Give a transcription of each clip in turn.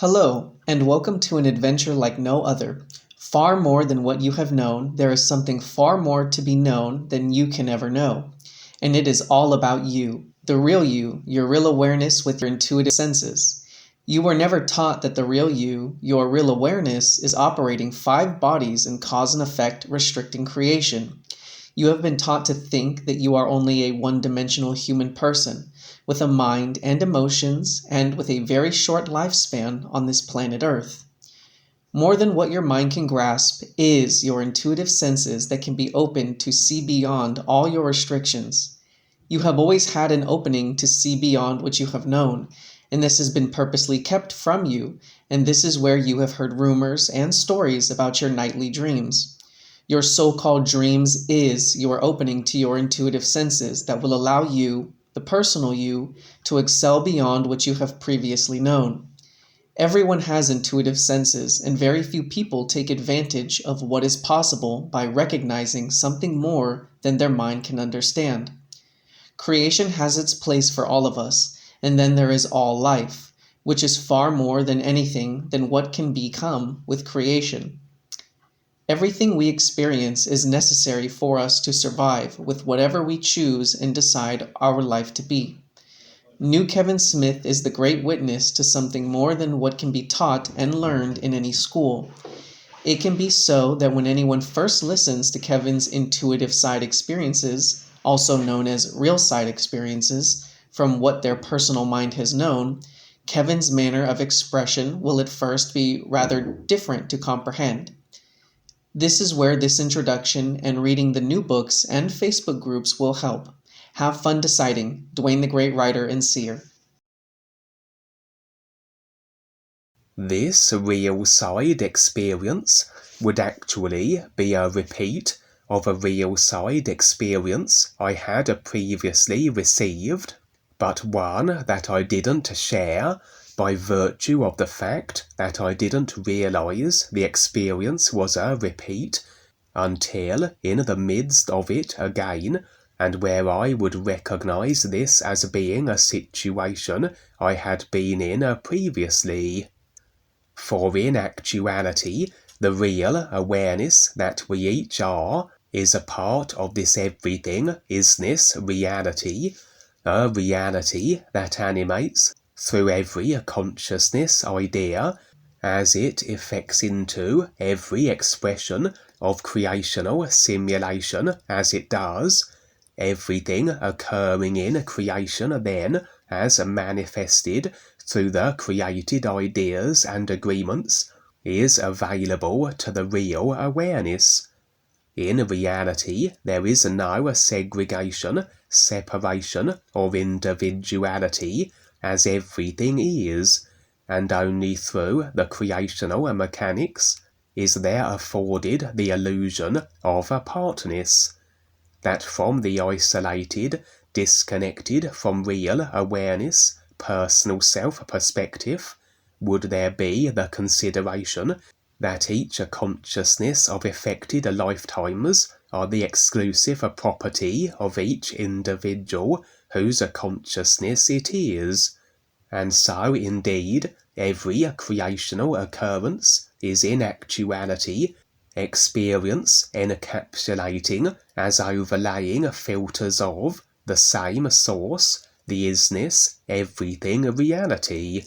Hello, and welcome to an adventure like no other. Far more than what you have known, there is something far more to be known than you can ever know. And it is all about you, the real you, your real awareness with your intuitive senses. You were never taught that the real you, your real awareness, is operating 5 bodies in cause and effect, restricting creation. You have been taught to think that you are only a one-dimensional human person, with a mind and emotions, and with a very short lifespan on this planet Earth. More than what your mind can grasp is your intuitive senses that can be opened to see beyond all your restrictions. You have always had an opening to see beyond what you have known, and this has been purposely kept from you, and this is where you have heard rumors and stories about your nightly dreams. Your so-called dreams is your opening to your intuitive senses that will allow you, the personal you, to excel beyond what you have previously known. Everyone has intuitive senses, and very few people take advantage of what is possible by recognizing something more than their mind can understand. Creation has its place for all of us, and then there is all life, which is far more than anything than what can become with creation. Everything we experience is necessary for us to survive with whatever we choose and decide our life to be. New Kevin Smith is the great witness to something more than what can be taught and learned in any school. It can be so that when anyone first listens to Kevin's intuitive side experiences, also known as real side experiences, from what their personal mind has known, Kevin's manner of expression will at first be rather different to comprehend. This is where this introduction and reading the new books and Facebook groups will help. Have fun deciding. DUANE the Great Writer and Seer. This real side experience would actually be a repeat of a real side experience I had previously received, but one that I didn't share by virtue of the fact that I didn't realize the experience was a repeat until in the midst of it again, and where I would recognize this as being a situation I had been in previously. For in actuality, the real awareness that we each are is a part of this everything isness reality, a reality that animates through every consciousness idea as it effects into every expression of creational simulation as it does, everything occurring in creation then as manifested through the created ideas and agreements is available to the real awareness. In reality, there is no segregation, separation, or individuality, as everything is, and only through the creational mechanics is there afforded the illusion of apartness, that from the isolated, disconnected from real awareness, personal self-perspective, would there be the consideration that each consciousness of affected lifetimes are the exclusive property of each individual whose consciousness it is, and so indeed every creational occurrence is in actuality experience encapsulating as overlaying filters of the same source, the isness, everything reality,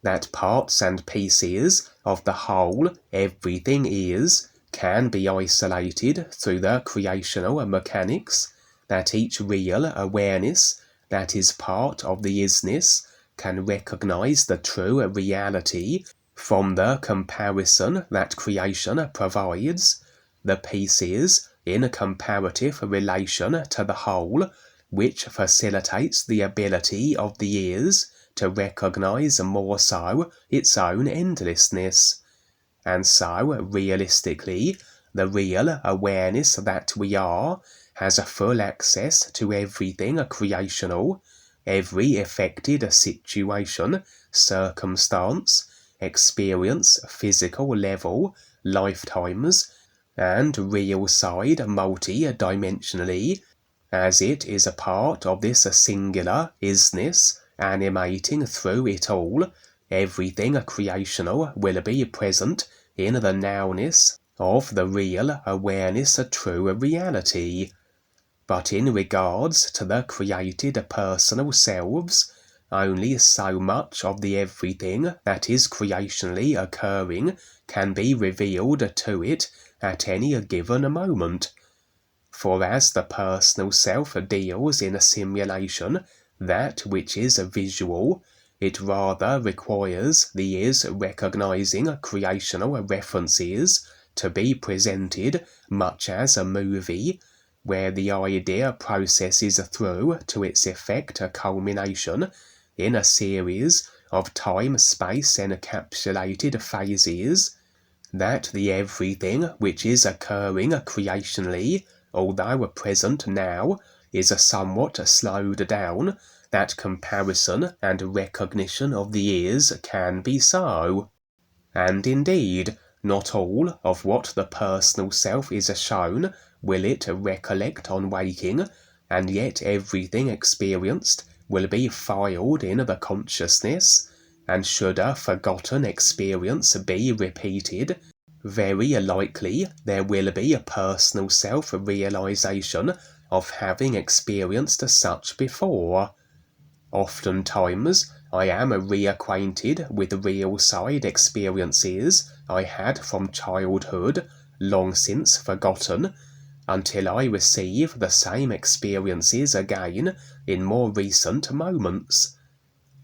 that parts and pieces of the whole everything is can be isolated through the creational mechanics, that each real awareness that is part of the isness can recognize the true reality from the comparison that creation provides, the pieces in a comparative relation to the whole, which facilitates the ability of the ears to recognize more so its own endlessness. And so, realistically, the real awareness that we are has a full access to everything creational, every affected situation, circumstance, experience, physical level, lifetimes, and real side multi-dimensionally, as it is a part of this singular isness animating through it all, everything creational will be present in the nowness of the real awareness true reality. But in regards to the created personal selves, only so much of the everything that is creationally occurring can be revealed to it at any given moment. For as the personal self deals in a simulation, that which is visual, it rather requires the ears recognizing creational references to be presented much as a movie, where the idea processes through to its effect a culmination in a series of time-space encapsulated phases, that the everything which is occurring creationally, although present now, is somewhat slowed down, that comparison and recognition of the ears can be so. And indeed, not all of what the personal self is shown will it recollect on waking, and yet everything experienced will be filed in the consciousness, and should a forgotten experience be repeated, very likely there will be a personal self-realization of having experienced such before. Oftentimes I am reacquainted with real side experiences I had from childhood, long since forgotten, until I receive the same experiences again in more recent moments.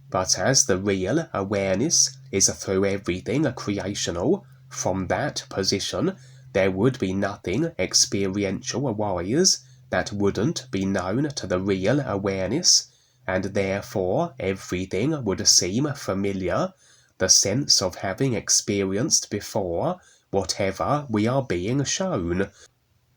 But as the real awareness is through everything creational, from that position there would be nothing experiential-wise that wouldn't be known to the real awareness, and therefore everything would seem familiar, the sense of having experienced before whatever we are being shown.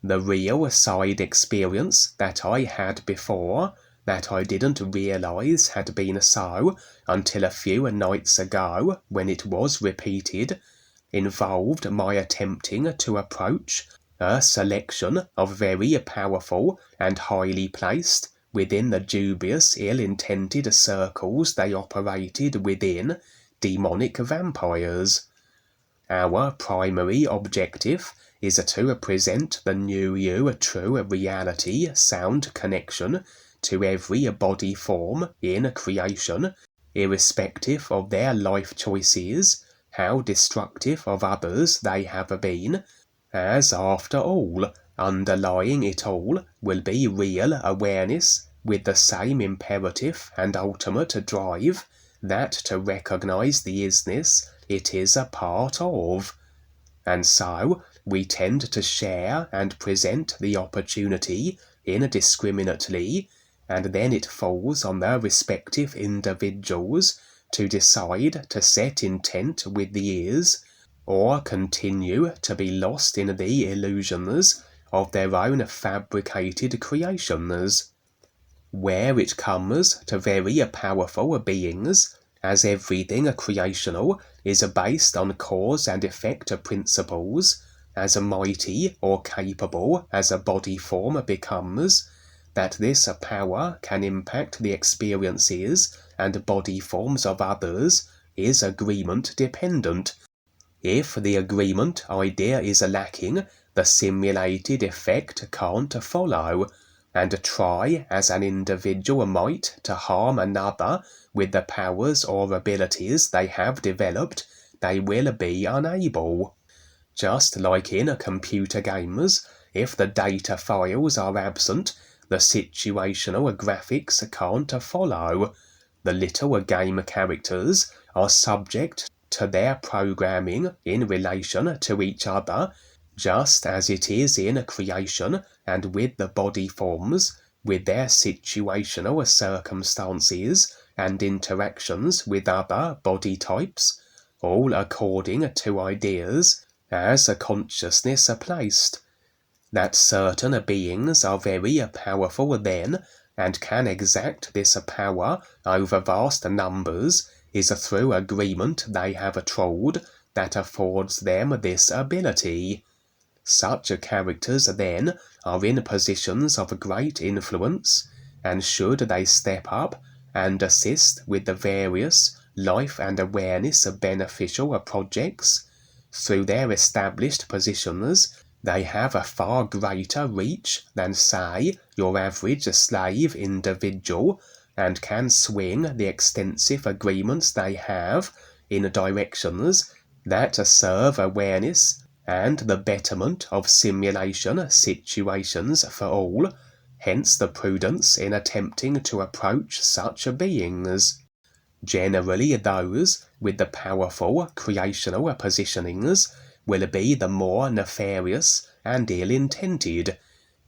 The real side experience that I had before, that I didn't realize had been so until a few nights ago when it was repeated, involved my attempting to approach a selection of very powerful and highly placed, within the dubious ill-intended circles they operated within, demonic vampires. Our primary objective is to present the new you true reality sound connection to every body form in creation, irrespective of their life choices, how destructive of others they have been, as after all, underlying it all will be real awareness with the same imperative and ultimate drive, that to recognize the isness it is a part of. And so we tend to share and present the opportunity indiscriminately, and then it falls on the respective individuals to decide to set intent with the ears, or continue to be lost in the illusions of their own fabricated creations. Where it comes to very powerful beings, as everything creational is based on cause and effect principles, as mighty or capable as a body form becomes, that this power can impact the experiences and body forms of others is agreement dependent. If the agreement idea is lacking, the simulated effect can't follow, and try as an individual might to harm another with the powers or abilities they have developed, they will be unable. Just like in computer games, if the data files are absent, the situational graphics can't follow. The little game characters are subject to their programming in relation to each other, just as it is in creation and with the body forms, with their situational circumstances and interactions with other body types, all according to ideas as a consciousness placed. That certain beings are very powerful then, and can exact this power over vast numbers, is through agreement they have trod that affords them this ability. Such characters then are in positions of great influence, and should they step up and assist with the various life and awareness of beneficial projects. Through their established positions, they have a far greater reach than, say, your average slave individual, and can swing the extensive agreements they have in directions that serve awareness and the betterment of simulation situations for all, hence the prudence in attempting to approach such beings. Generally those with the powerful creational positionings will be the more nefarious and ill-intended,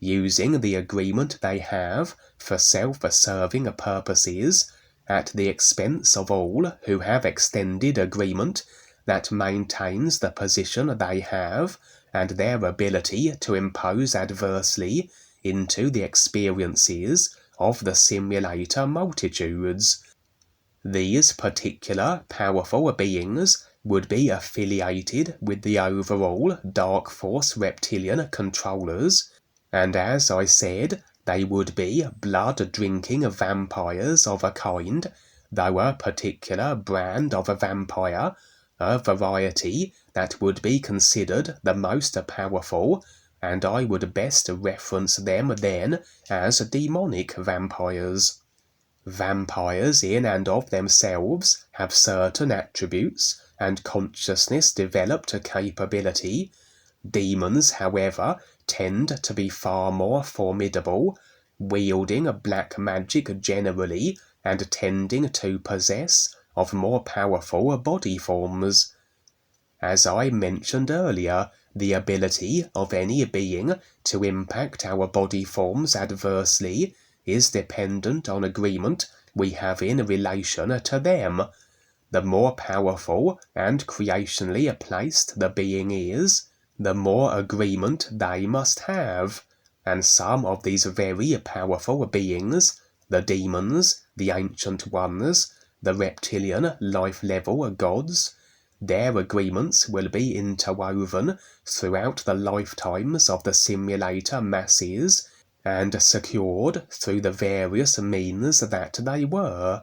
using the agreement they have for self-serving purposes, at the expense of all who have extended agreement that maintains the position they have and their ability to impose adversely into the experiences of the simulator multitudes. These particular powerful beings would be affiliated with the overall Dark Force reptilian controllers, and as I said, they would be blood-drinking vampires of a kind, though a particular brand of a vampire, a variety that would be considered the most powerful, and I would best reference them then as demonic vampires. Vampires in and of themselves have certain attributes and consciousness-developed capability. Demons, however, tend to be far more formidable, wielding black magic generally and tending to possess of more powerful body forms. As I mentioned earlier, the ability of any being to impact our body forms adversely is dependent on agreement we have in relation to them. The more powerful and creationally placed the being is, the more agreement they must have, and some of these very powerful beings, the demons, the ancient ones, the reptilian life-level gods, their agreements will be interwoven throughout the lifetimes of the simulator masses, and secured through the various means that they were.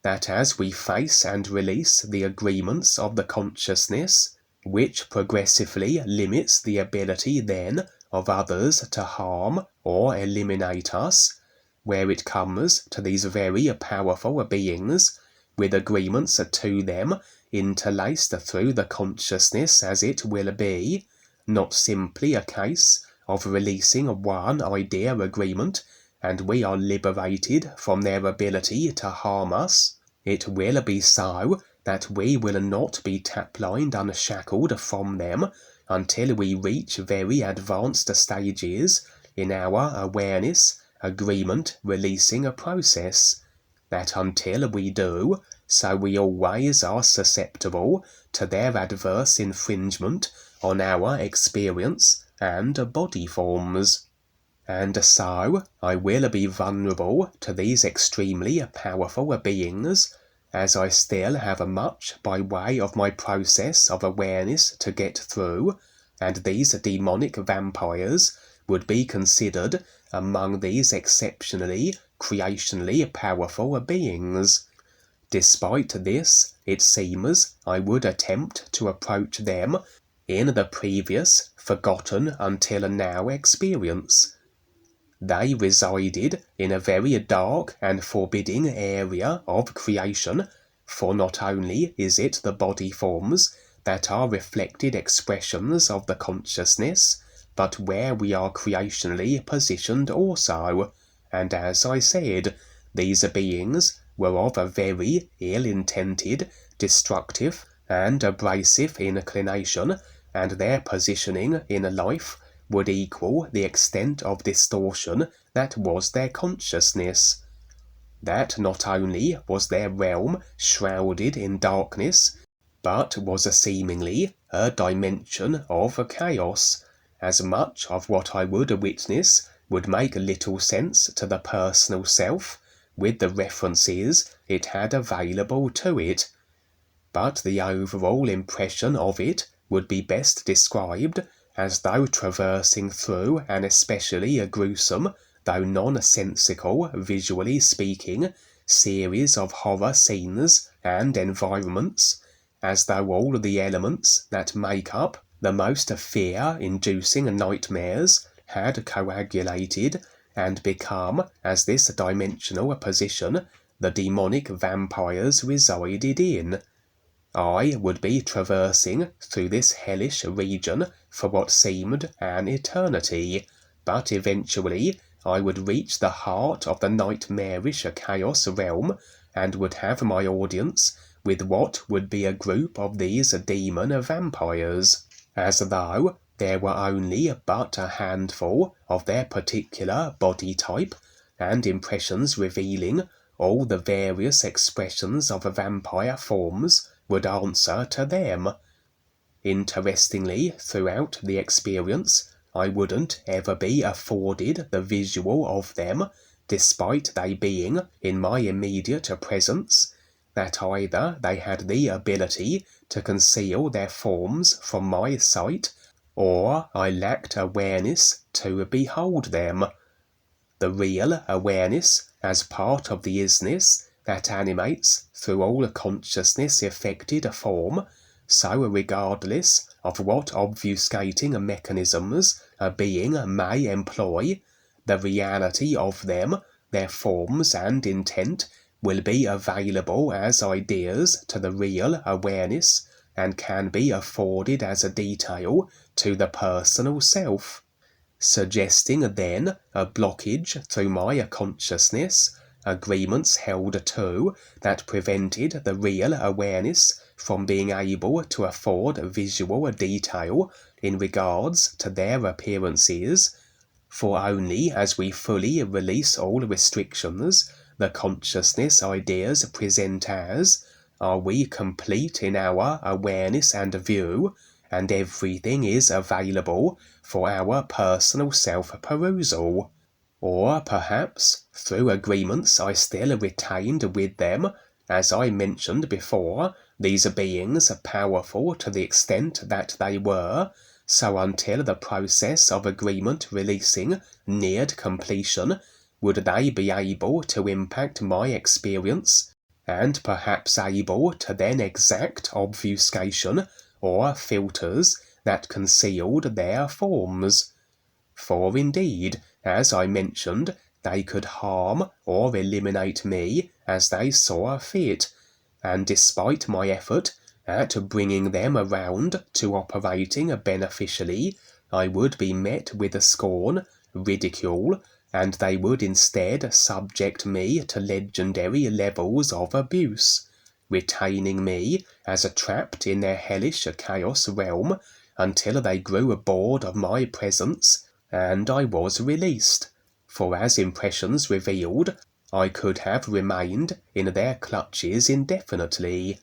That as we face and release the agreements of the consciousness, which progressively limits the ability then of others to harm or eliminate us, where it comes to these very powerful beings, with agreements to them interlaced through the consciousness as it will be, not simply a case of releasing one idea agreement and we are liberated from their ability to harm us. It will be so that we will not be tap-lined unshackled from them until we reach very advanced stages in our awareness agreement releasing process. That until we do, so we always are susceptible to their adverse infringement on our experience and body forms. And so I will be vulnerable to these extremely powerful beings, as I still have much by way of my process of awareness to get through, and these demonic vampires would be considered among these exceptionally creationally powerful beings. Despite this, it seems I would attempt to approach them in the previous, forgotten until now experience. They resided in a very dark and forbidding area of creation, for not only is it the body forms that are reflected expressions of the consciousness, but where we are creationally positioned also, and as I said, these beings were of a very ill-intended, destructive, and abrasive inclination, and their positioning in life would equal the extent of distortion that was their consciousness. That not only was their realm shrouded in darkness, but was seemingly a dimension of chaos, as much of what I would witness would make little sense to the personal self, with the references it had available to it. But the overall impression of it would be best described as though traversing through an especially gruesome, though nonsensical, visually speaking, series of horror scenes and environments, as though all the elements that make up the most fear-inducing nightmares had coagulated and become, as this dimensional position, the demonic vampires resided in. I would be traversing through this hellish region for what seemed an eternity, but eventually I would reach the heart of the nightmarish chaos realm and would have my audience with what would be a group of these demon vampires, as though there were only but a handful of their particular body type, and impressions revealing all the various expressions of vampire forms would answer to them. Interestingly, throughout the experience, I wouldn't ever be afforded the visual of them, despite they being in my immediate presence, that either they had the ability to conceal their forms from my sight, or I lacked awareness to behold them. The real awareness, as part of the isness that animates through all consciousness-affected form, so regardless of what obfuscating mechanisms a being may employ, the reality of them, their forms and intent, will be available as ideas to the real awareness, and can be afforded as a detail to the personal self, suggesting then a blockage through my consciousness, agreements held to that prevented the real awareness from being able to afford visual detail in regards to their appearances, for only as we fully release all restrictions the consciousness ideas present as, are we complete in our awareness and view, and everything is available for our personal self-perusal. Or perhaps, through agreements I still retained with them, as I mentioned before, these beings powerful to the extent that they were, so until the process of agreement releasing neared completion, would they be able to impact my experience, and perhaps able to then exact obfuscation or filters that concealed their forms. For indeed, as I mentioned, they could harm or eliminate me as they saw fit, and despite my effort at bringing them around to operating beneficially, I would be met with scorn, ridicule, and they would instead subject me to legendary levels of abuse, retaining me as trapped in their hellish chaos realm until they grew bored of my presence, and I was released, for as impressions revealed, I could have remained in their clutches indefinitely.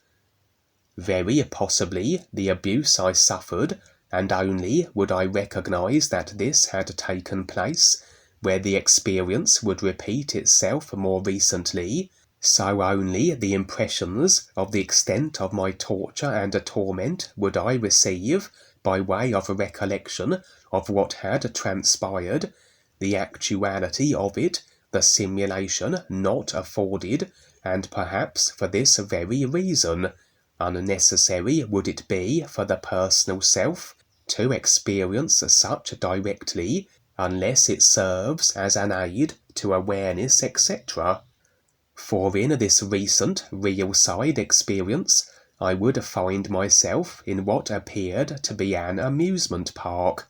Very possibly the abuse I suffered, and only would I recognise that this had taken place where the experience would repeat itself more recently, so only the impressions of the extent of my torture and torment would I receive by way of recollection of what had transpired, the actuality of it, the simulation not afforded, and perhaps for this very reason, unnecessary would it be for the personal self to experience such directly, unless it serves as an aid to awareness, etc. For in this recent real side experience, I would find myself in what appeared to be an amusement park,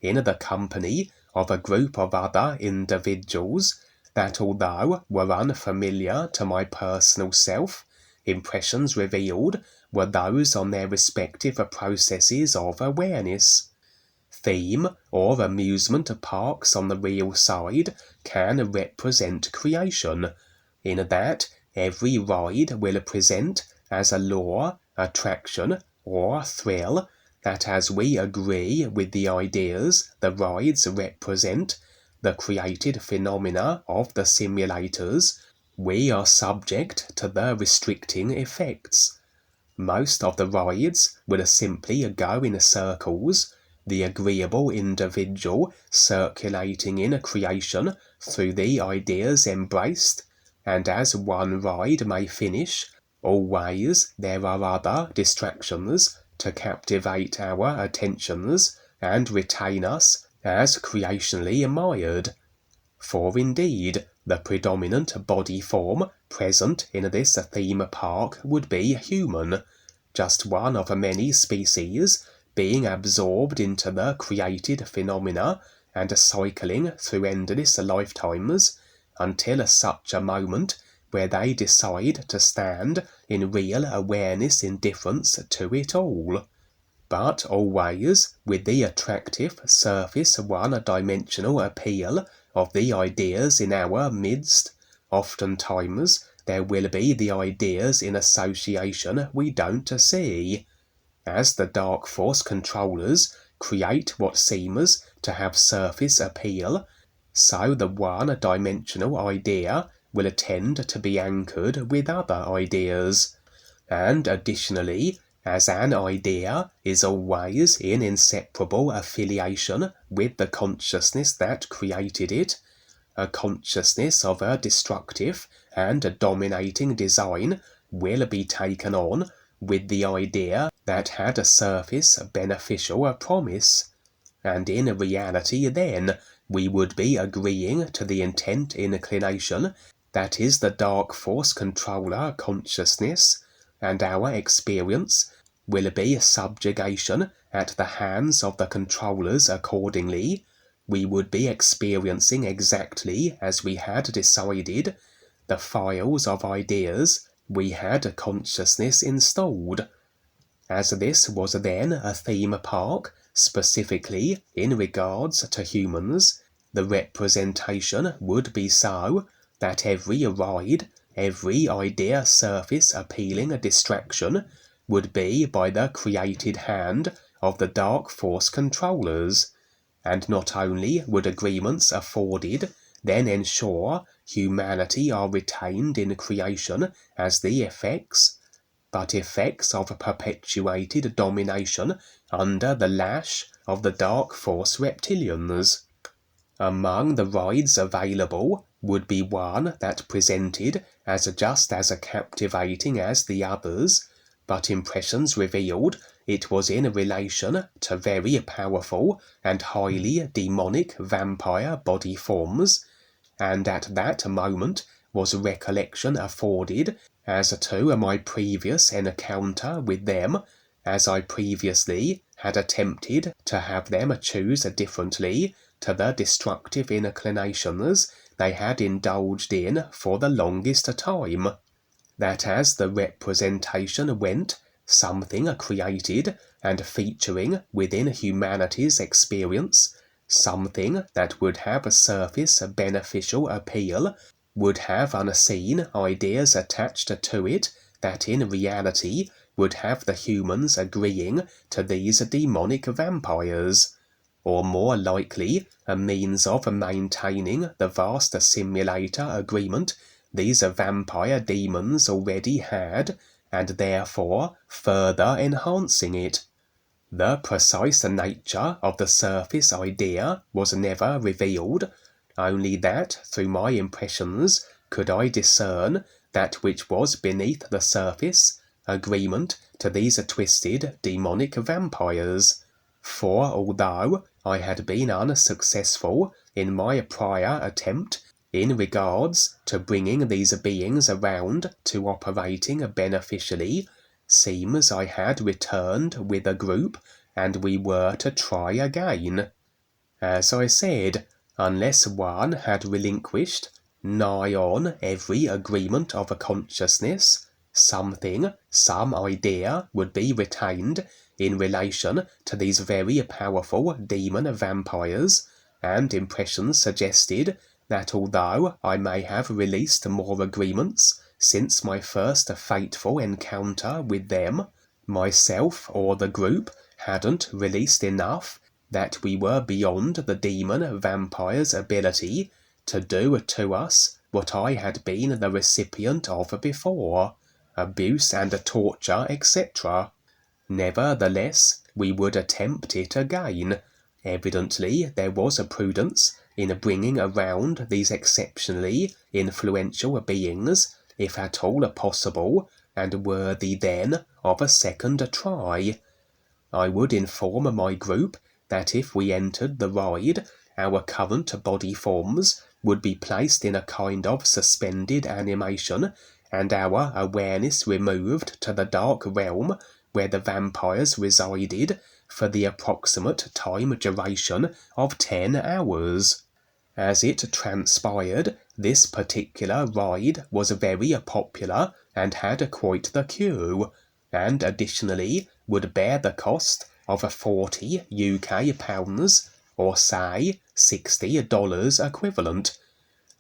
in the company of a group of other individuals that, although were unfamiliar to my personal self, impressions revealed were those on their respective processes of awareness. Theme or amusement parks on the real side can represent creation, in that every ride will present as a law, attraction, or thrill that, as we agree with the ideas the rides represent, the created phenomena of the simulators, we are subject to the restricting effects. Most of the rides will simply go in circles, the agreeable individual circulating in creation through the ideas embraced, and as one ride may finish, always there are other distractions to captivate our attentions and retain us as creationally mired. For indeed, the predominant body form present in this theme park would be human, just one of many species being absorbed into the created phenomena and cycling through endless lifetimes until such a moment where they decide to stand in real awareness indifference to it all, but always with the attractive surface one-dimensional appeal of the ideas in our midst. Oftentimes there will be the ideas in association we don't see. As the dark force controllers create what seems to have surface appeal, so the one-dimensional idea will tend to be anchored with other ideas. And additionally, as an idea is always in inseparable affiliation with the consciousness that created it, a consciousness of a destructive and a dominating design will be taken on with the idea that had a surface beneficial promise. And in reality then, we would be agreeing to the intent inclination that is the dark force controller consciousness, and our experience will be subjugation at the hands of the controllers accordingly. We would be experiencing exactly as we had decided, the files of ideas we had consciousness installed. As this was then a theme park, specifically in regards to humans, the representation would be so that every ride, every idea surface appealing distraction would be by the created hand of the dark force controllers, and not only would agreements afforded then ensure humanity are retained in creation as the effects, but effects of perpetuated domination under the lash of the dark force reptilians. Among the rides available would be one that presented as just as captivating as the others, but impressions revealed it was in relation to very powerful and highly demonic vampire body forms, and at that moment was recollection afforded as to my previous encounter with them, as I previously had attempted to have them choose differently to the destructive inclinations they had indulged in for the longest time, that as the representation went, something created and featuring within humanity's experience, something that would have a surface beneficial appeal, would have unseen ideas attached to it that in reality would have the humans agreeing to these demonic vampires, or more likely a means of maintaining the vast simulator agreement these vampire demons already had, and therefore further enhancing it. The precise nature of the surface idea was never revealed, only that through my impressions could I discern that which was beneath the surface, agreement to these twisted demonic vampires. For although I had been unsuccessful in my prior attempt in regards to bringing these beings around to operating beneficially, seems I had returned with a group, and we were to try again. As I said, unless one had relinquished nigh on every agreement of a consciousness, something, some idea would be retained in relation to these very powerful demon vampires, and impressions suggested that although I may have released more agreements since my first fateful encounter with them, myself or the group hadn't released enough that we were beyond the demon vampire's ability to do to us what I had been the recipient of before, abuse and torture, etc. Nevertheless, we would attempt it again. Evidently there was a prudence in bringing around these exceptionally influential beings, if at all possible, and worthy then of a second try. I would inform my group that if we entered the ride, our current body forms would be placed in a kind of suspended animation, and our awareness removed to the dark realm where the vampires resided for the approximate time duration of 10 hours. As it transpired, this particular ride was very popular and had quite the queue, and additionally would bear the cost of 40 UK pounds, or say $60 equivalent.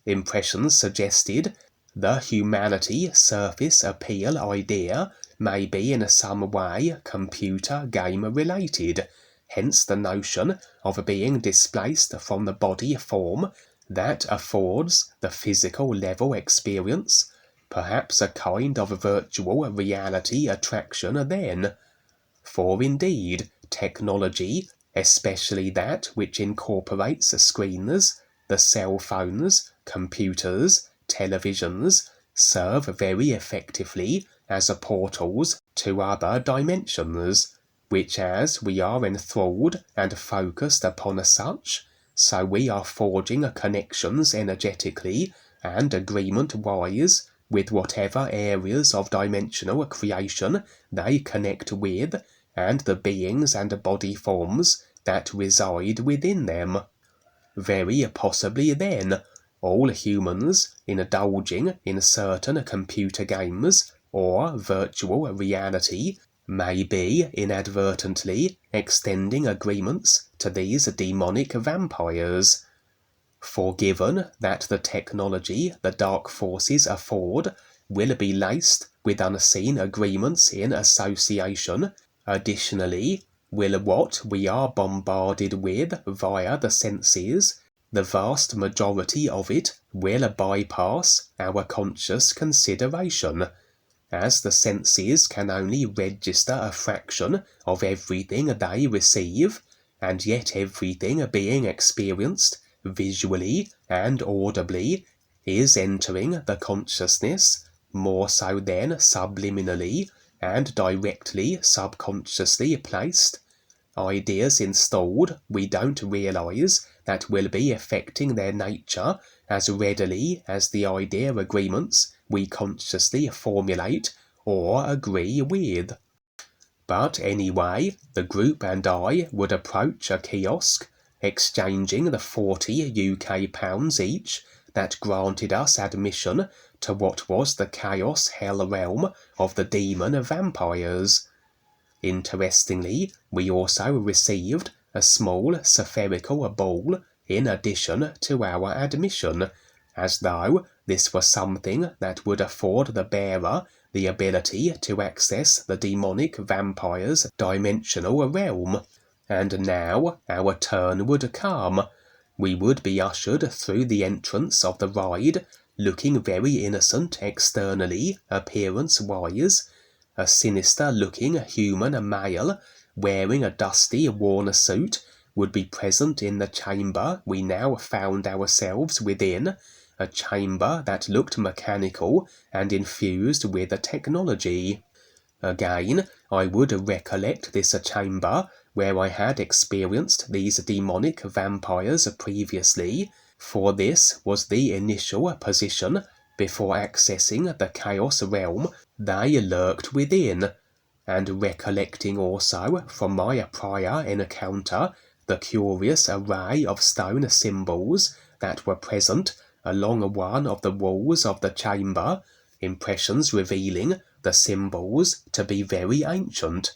Impressions suggested the humanity surface appeal idea may be in some way computer game related, hence the notion of being displaced from the body form that affords the physical level experience, perhaps a kind of virtual reality attraction then. For indeed, technology, especially that which incorporates screens, the cell phones, computers, televisions, serve very effectively as portals to other dimensions, which as we are enthralled and focused upon such, so we are forging connections energetically and agreement-wise with whatever areas of dimensional creation they connect with, and the beings and body forms that reside within them. Very possibly then, all humans indulging in certain computer games or virtual reality may be inadvertently extending agreements to these demonic vampires. For given that the technology the dark forces afford will be laced with unseen agreements in association, additionally will what we are bombarded with via the senses, the vast majority of it will bypass our conscious consideration, as the senses can only register a fraction of everything they receive, and yet everything being experienced visually and audibly is entering the consciousness, more so than subliminally and directly subconsciously placed. Ideas installed we don't realize that will be affecting their nature as readily as the idea agreements we consciously formulate or agree with. But anyway, the group and I would approach a kiosk, exchanging the 40 UK pounds each that granted us admission to what was the chaos hell realm of the demon vampires. Interestingly, we also received a small spherical ball in addition to our admission, as though this was something that would afford the bearer the ability to access the demonic vampire's dimensional realm. And now our turn would come. We would be ushered through the entrance of the ride, looking very innocent externally, appearance-wise. A sinister-looking human male, wearing a dusty, worn suit, would be present in the chamber we now found ourselves within, a chamber that looked mechanical and infused with technology. Again, I would recollect this chamber where I had experienced these demonic vampires previously, for this was the initial position before accessing the chaos realm they lurked within, and recollecting also from my prior encounter the curious array of stone symbols that were present along one of the walls of the chamber, impressions revealing the symbols to be very ancient.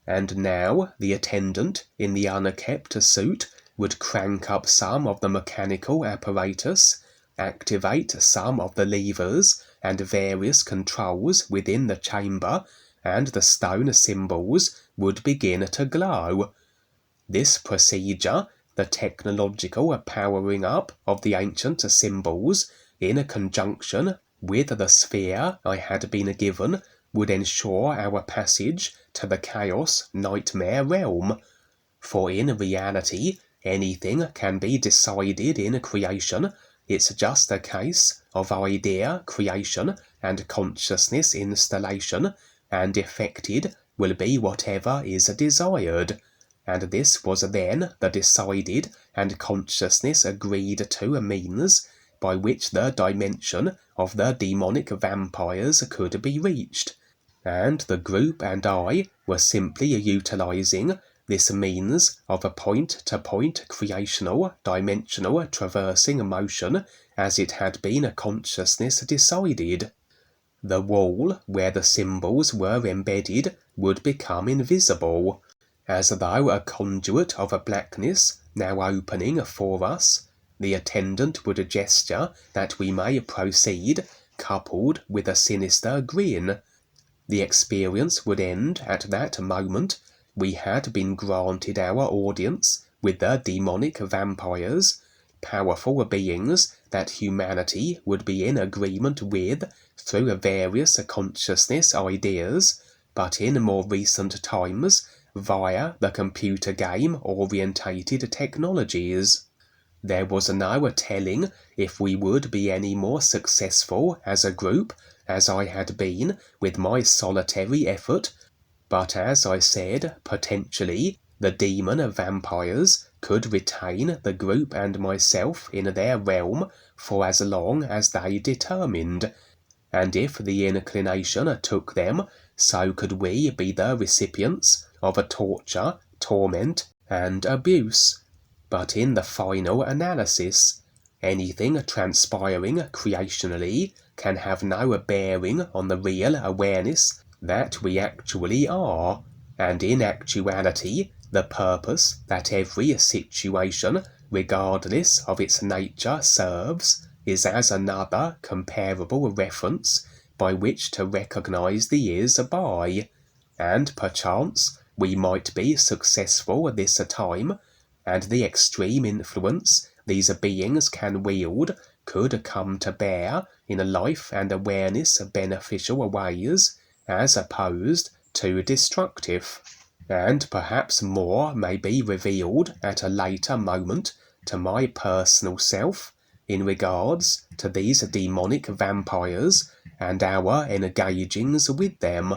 And now the attendant in the unkempt suit would crank up some of the mechanical apparatus, activate some of the levers and various controls within the chamber, and the stone symbols would begin to glow. This procedure, the technological powering up of the ancient symbols, in conjunction with the sphere I had been given, would ensure our passage to the chaos nightmare realm. For in reality, Anything can be decided in creation. It's just a case of idea creation and consciousness installation, and effected will be whatever is desired. And this was then the decided and consciousness agreed to means by which the dimension of the demonic vampires could be reached. And the group and I were simply utilizing this means of a point-to-point creational, dimensional traversing motion as it had been consciousness decided. The wall where the symbols were embedded would become invisible, as though a conduit of a blackness now opening for us. The attendant would gesture that we may proceed, coupled with a sinister grin. The experience would end at that moment. We had been granted our audience with the demonic vampires, powerful beings that humanity would be in agreement with through various consciousness ideas, but in more recent times via the computer game-orientated technologies. There was no telling if we would be any more successful as a group as I had been with my solitary effort, but as I said, potentially the demon vampires could retain the group and myself in their realm for as long as they determined, and if the inclination took them, so could we be the recipients of a torture, torment, and abuse. But in the final analysis, anything transpiring creationally can have no bearing on the real awareness that we actually are, and in actuality the purpose that every situation, regardless of its nature, serves is as another comparable reference by which to recognize the is by, and perchance we might be successful this time, and the extreme influence these beings can wield could come to bear in life and awareness beneficial ways, as opposed to destructive. And perhaps more may be revealed at a later moment to my personal self in regards to these demonic vampires and our engagings with them.